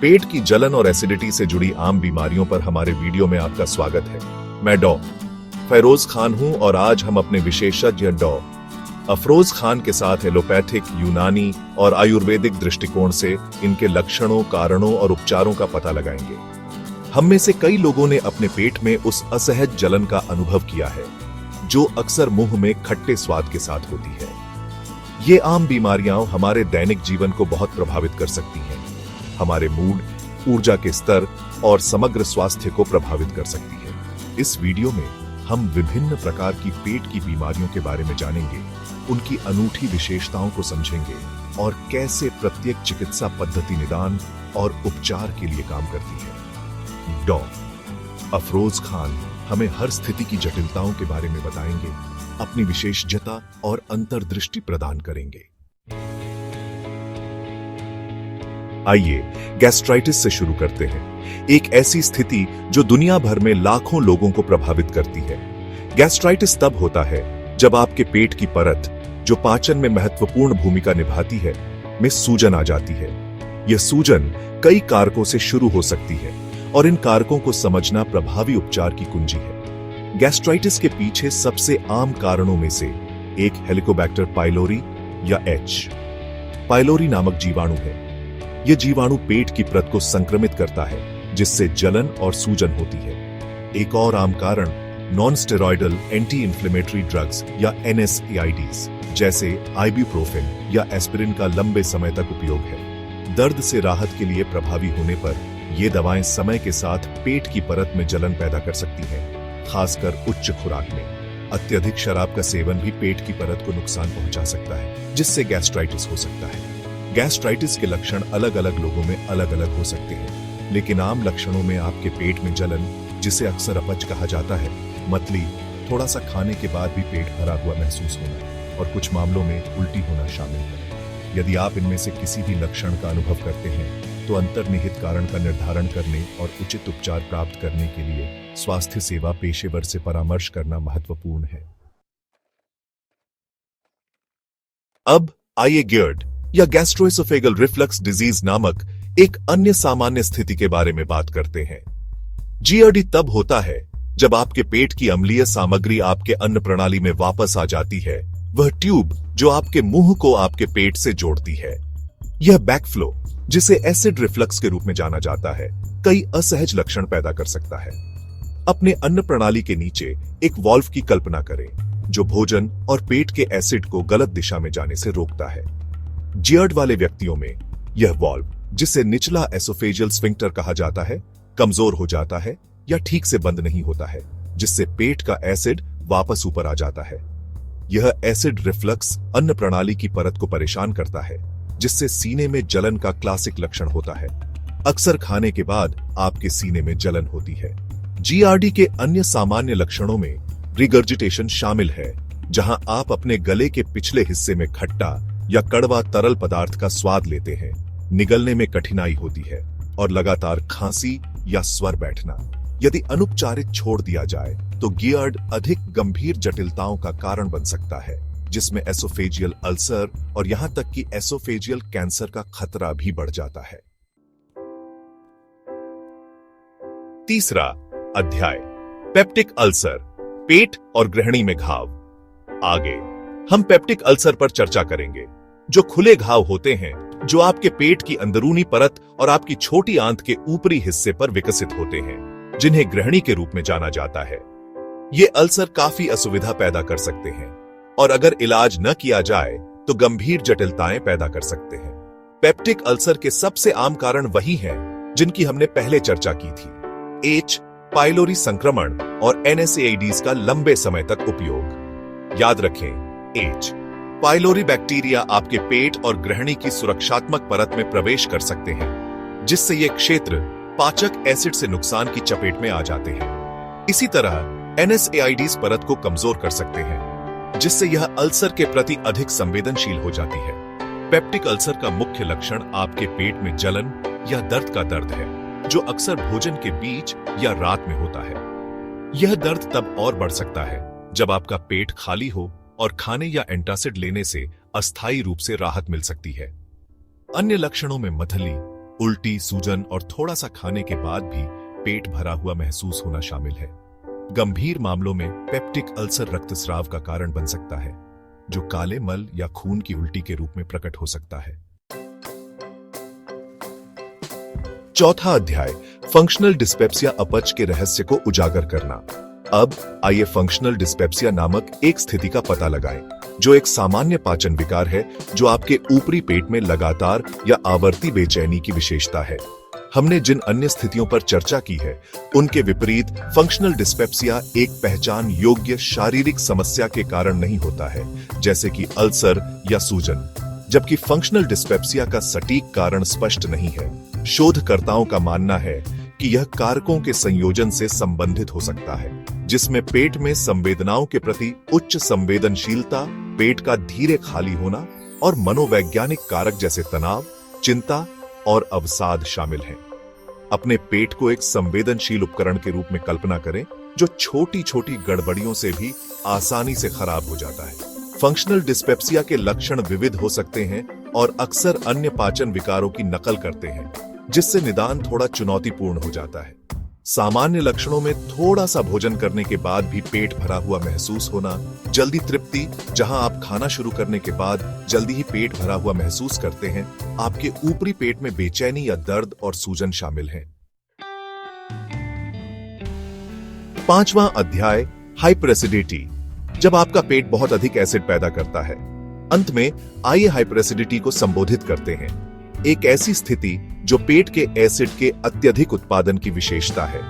पेट की जलन और एसिडिटी से जुड़ी आम बीमारियों पर हमारे वीडियो में आपका स्वागत है। मैं डॉ. फैरोज खान हूं और आज हम अपने विशेषज्ञ डॉ. अफरोज खान के साथ एलोपैथिक, यूनानी और आयुर्वेदिक दृष्टिकोण से इनके लक्षणों, कारणों और उपचारों का पता लगाएंगे। हम में से कई लोगों ने अपने पेट में उस असहज जलन का अनुभव किया है जो अक्सर मुंह में खट्टे स्वाद के साथ होती है। ये आम बीमारियां हमारे दैनिक जीवन को बहुत प्रभावित कर सकती हैं, हमारे मूड, ऊर्जा के स्तर और समग्र स्वास्थ्य को प्रभावित कर सकती है। इस वीडियो में हम विभिन्न प्रकार की पेट की बीमारियों के बारे में जानेंगे, उनकी अनूठी विशेषताओं को समझेंगे और कैसे प्रत्येक चिकित्सा पद्धति निदान और उपचार के लिए काम करती है। डॉ. अफरोज खान हमें हर स्थिति की जटिलताओं के बारे में बताएंगे, अपनी विशेषज्ञता और अंतर्दृष्टि प्रदान करेंगे। आइए गैस्ट्राइटिस से शुरू करते हैं, एक ऐसी स्थिति जो दुनिया भर में लाखों लोगों को प्रभावित करती है। गैस्ट्राइटिस तब होता है जब आपके पेट की परत, जो पाचन में महत्वपूर्ण भूमिका निभाती है, में सूजन आ जाती है। यह सूजन कई कारकों से शुरू हो सकती है और इन कारकों को समझना प्रभावी उपचार की कुंजी है। गैस्ट्राइटिस के पीछे सबसे आम कारणों में से एक हेलिकोबैक्टर पाइलोरी या एच. पाइलोरी नामक जीवाणु है। यह जीवाणु पेट की परत को संक्रमित करता है, जिससे जलन और सूजन होती है। एक और आम कारण non steroidal anti inflammatory drugs या NSAIDs जैसे आइबुप्रोफेन या एस्पिरिन का लंबे समय तक उपयोग है। दर्द से राहत के लिए प्रभावी होने पर ये दवाएं समय के साथ पेट की परत में जलन पैदा कर सकती हैं, खासकर उच्च खुराक में। अत्यधिक शराब का सेवन भी पेट की परत को नुकसान पहुंचा सकता है, जिससे गैस्ट्राइटिस हो सकता है। गैस्ट्राइटिस के लक्षण अलग अलग लोगों में अलग अलग हो सकते हैं, लेकिन आम लक्षणों में आपके पेट में जलन, जिसे अक्सर अपच कहा जाता है, मतली, थोड़ा सा खाने के बाद भी पेट भरा हुआ महसूस होना और कुछ मामलों में उल्टी होना शामिल है। यदि आप इनमें से किसी भी लक्षण का अनुभव करते हैं तो अंतर्निहित कारण का निर्धारण करने और उचित उपचार प्राप्त करने के लिए स्वास्थ्य सेवा पेशेवर से परामर्श करना महत्वपूर्ण है। अब आइए GERD या गैस्ट्रोएसोफेगल रिफ्लक्स डिजीज नामक एक अन्य सामान्य स्थिति के बारे में बात करते हैं। GERD तब होता है जब आपके पेट की अम्लीय सामग्री आपके अन्न प्रणाली में वापस आ जाती है, वह ट्यूब जो आपके मुंह को आपके पेट से जोड़ती है। यह बैकफ्लो, जिसे एसिड रिफ्लक्स के रूप में जाना जाता है, कई असहज लक्षण पैदा कर सकता है। अपने अन्न प्रणाली के नीचे एक वाल्व की कल्पना करें जो भोजन और पेट के एसिड को गलत दिशा में जाने से रोकता है। GERD वाले व्यक्तियों में यह वाल्व, जिसे निचला एसोफेजियल स्फिंक्टर कहा जाता है, कमजोर हो जाता है या ठीक से बंद नहीं होता है, जिससे पेट का एसिड वापस ऊपर आ जाता है। यह एसिड रिफ्लक्स अन्न प्रणाली की परत को परेशान करता है, जिससे सीने में जलन का क्लासिक लक्षण होता है। अक्सर खाने के बाद आपके सीने में जलन होती है। GERD के अन्य सामान्य लक्षणों में रिगर्जिटेशन शामिल है, जहां आप अपने गले के पिछले हिस्से में खट्टा या कड़वा तरल पदार्थ का स्वाद लेते हैं, निगलने में कठिनाई होती है और लगातार खांसी या स्वर बैठना। यदि अनुपचारित छोड़ दिया जाए तो GERD अधिक गंभीर जटिलताओं का कारण बन सकता है, जिसमें एसोफेजियल अल्सर और यहां तक कि एसोफेजियल कैंसर का खतरा भी बढ़ जाता है। तीसरा अध्याय, पेप्टिक अल्सर, पेट और ग्रहणी में घाव। आगे हम पेप्टिक अल्सर पर चर्चा करेंगे, जो खुले घाव होते हैं जो आपके पेट की अंदरूनी परत और आपकी छोटी आंत के ऊपरी हिस्से पर विकसित होते हैं, जिन्हें ग्रहणी के रूप में जाना जाता है। ये अल्सर काफी असुविधा पैदा कर सकते हैं और अगर इलाज न किया जाए तो गंभीर जटिलताएं पैदा कर सकते हैं। पेप्टिक अल्सर के सबसे आम कारण वही हैं जिनकी हमने पहले चर्चा की थी: एच. पाइलोरी संक्रमण और NSAIDs का लंबे समय तक उपयोग। याद रखें, एच. पाइलोरी बैक्टीरिया आपके पेट और ग्रहणी की सुरक्षात्मक परत में प्रवेश कर सकते हैं, जिससे ये क्षेत्र पाचक एसिड से नुकसान की चपेट में आ जाते हैं। इसी तरह NSAIDs परत को कमजोर कर सकते हैं, जिससे यह अल्सर के प्रति अधिक संवेदनशील हो जाती है। पेप्टिक अल्सर का मुख्य लक्षण आपके पेट में जलन या दर्द का दर्द है, जो अक्सर भोजन के बीच या रात में होता है। यह दर्द तब और बढ़ सकता है जब आपका पेट खाली हो और खाने या एंटासिड लेने से अस्थायी रूप से राहत मिल सकती है। अन्य लक्षणों में मथली, उल्टी, सूजन और थोड़ा सा खाने के बाद भी पेट भरा हुआ महसूस होना शामिल है। गंभीर मामलों में पेप्टिक अल्सर रक्तस्राव का कारण बन सकता है, जो काले मल या खून की उल्टी के रूप में प्रकट हो सकता है। चौथा अध्याय, फंक्शनल डिस्पेप्सिया अपच के रहस्य को उजागर करना। अब आइए फंक्शनल डिस्पेप्सिया नामक एक स्थिति का पता लगाएं, जो एक सामान्य पाचन विकार है जो आपके ऊपरी पेट में लगातार या आवर्ती बेचैनी की विशेषता है। हमने जिन अन्य स्थितियों पर चर्चा की है, उनके विपरीत फंक्शनल डिस्पेप्सिया एक पहचान योग्य शारीरिक समस्या के कारण नहीं होता है, जैसे कि अल्सर या सूजन। जबकि फंक्शनल डिस्पेप्सिया का सटीक कारण स्पष्ट नहीं है, शोधकर्ताओं का मानना है कि यह कारकों के संयोजन से संबंधित हो सकता है, जिसमें पेट में संवेदनाओं के प्रति उच्च संवेदनशीलता, पेट का धीरे खाली होना और मनोवैज्ञानिक कारक जैसे तनाव, चिंता और अवसाद शामिल हैं। अपने पेट को एक संवेदनशील उपकरण के रूप में कल्पना करें, जो छोटी छोटी गड़बड़ियों से भी आसानी से खराब हो जाता है। फंक्शनल डिस्पेप्सिया के लक्षण विविध हो सकते हैं और अक्सर अन्य पाचन विकारों की नकल करते हैं, जिससे निदान थोड़ा चुनौतीपूर्ण हो जाता है। सामान्य लक्षणों में थोड़ा सा भोजन करने के बाद भी पेट भरा हुआ महसूस होना, जल्दी तृप्ति, जहां आप खाना शुरू करने के बाद जल्दी ही पेट भरा हुआ महसूस करते हैं, आपके ऊपरी पेट में बेचैनी या दर्द और सूजन शामिल हैं। पांचवां अध्याय, हाइपरएसिडिटी, जब आपका पेट बहुत अधिक एसिड पैदा करता है। अंत में आइए हाइपरएसिडिटी को संबोधित करते हैं, एक ऐसी स्थिति जो पेट के एसिड के अत्यधिक उत्पादन की विशेषता है।